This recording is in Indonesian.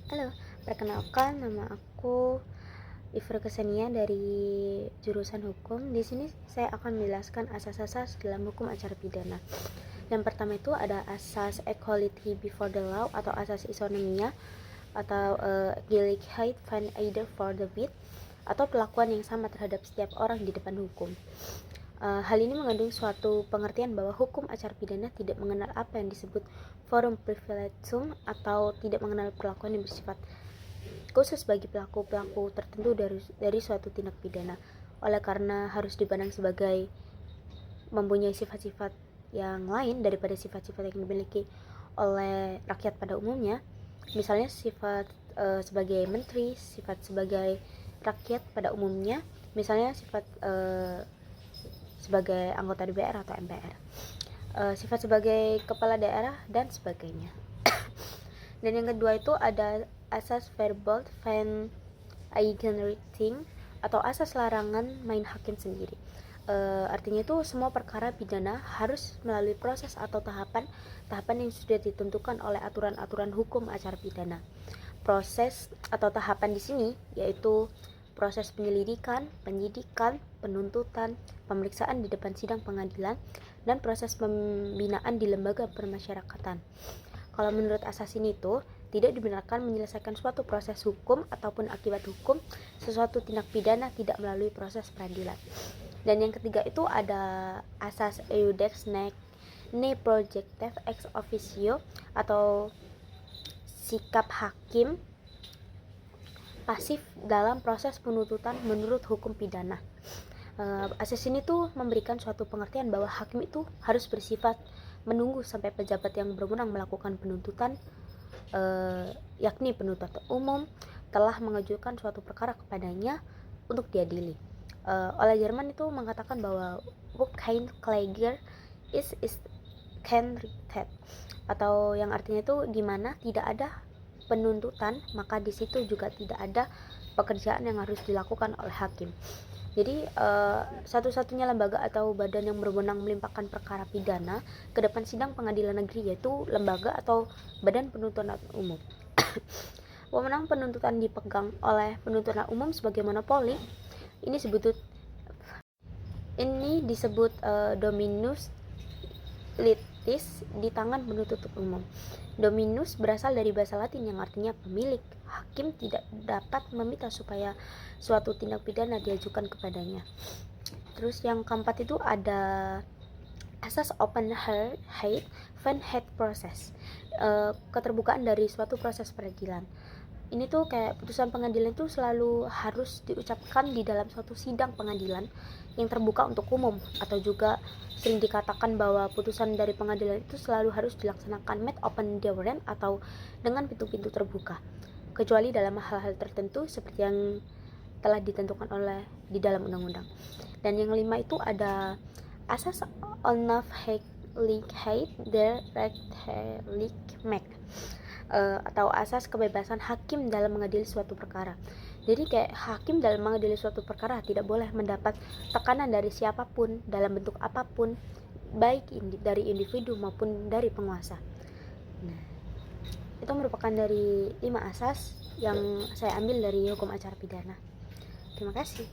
Halo, perkenalkan nama aku Ifra Kesenia dari jurusan hukum. Di sini saya akan menjelaskan asas-asas dalam hukum acara pidana. Yang pertama itu ada asas equality before the law atau asas isonomia atau Gleichheit van either for the bid atau perlakuan yang sama terhadap setiap orang di depan hukum. Hal ini mengandung suatu pengertian bahwa hukum acara pidana tidak mengenal apa yang disebut forum privilegium atau tidak mengenal perlakuan yang bersifat khusus bagi pelaku-pelaku tertentu dari suatu tindak pidana. Oleh karena harus dipandang sebagai mempunyai sifat-sifat yang lain daripada sifat-sifat yang dimiliki oleh rakyat pada umumnya, misalnya sifat sebagai menteri, sifat sebagai rakyat pada umumnya, misalnya sifat sebagai anggota DPR atau MPR, sifat sebagai kepala daerah dan sebagainya. Dan yang kedua itu ada asas verbal van eigenrechtting atau asas larangan main hakim sendiri. Artinya itu semua perkara pidana harus melalui proses atau tahapan yang sudah ditentukan oleh aturan-aturan hukum acara pidana. Proses atau tahapan di sini yaitu proses penyelidikan, penyidikan, penuntutan, pemeriksaan di depan sidang pengadilan, dan proses pembinaan di lembaga permasyarakatan. Kalau menurut asas ini tuh tidak dibenarkan menyelesaikan suatu proses hukum ataupun akibat hukum sesuatu tindak pidana tidak melalui proses peradilan. Dan yang ketiga itu ada asas iudex ne projectio ex officio atau sikap hakim pasif dalam proses penuntutan menurut hukum pidana. Asas ini tuh memberikan suatu pengertian bahwa hakim itu harus bersifat menunggu sampai pejabat yang berwenang melakukan penuntutan, yakni penuntut umum, telah mengajukan suatu perkara kepadanya untuk diadili. Oleh Jerman itu mengatakan bahwa kein Kläger ist kein Richter, atau yang artinya itu di mana tidak ada penuntutan maka di situ juga tidak ada pekerjaan yang harus dilakukan oleh hakim. Jadi satu-satunya lembaga atau badan yang berwenang melimpahkan perkara pidana ke depan sidang pengadilan negeri yaitu lembaga atau badan penuntutan umum. Wewenang penuntutan dipegang oleh penuntutan umum sebagai monopoli. Ini disebut dominus litis di tangan penuntut umum. Dominus berasal dari bahasa Latin yang artinya pemilik. Hakim tidak dapat meminta supaya suatu tindak pidana diajukan kepadanya. Terus yang keempat itu ada asas openheid van het process, keterbukaan dari suatu proses peradilan. Ini tuh kayak putusan pengadilan itu selalu harus diucapkan di dalam suatu sidang pengadilan yang terbuka untuk umum, atau juga sering dikatakan bahwa putusan dari pengadilan itu selalu harus dilaksanakan met open deuren atau dengan pintu-pintu terbuka, kecuali dalam hal-hal tertentu seperti yang telah ditentukan oleh di dalam undang-undang. Dan yang kelima itu ada asas onafhankelijkheid der rechtelijkheid, atau asas kebebasan hakim dalam mengadili suatu perkara. Jadi kayak hakim dalam mengadili suatu perkara tidak boleh mendapat tekanan dari siapapun dalam bentuk apapun, baik dari individu maupun dari penguasa. Nah, itu merupakan dari 5 asas yang saya ambil dari hukum acara pidana. Terima kasih.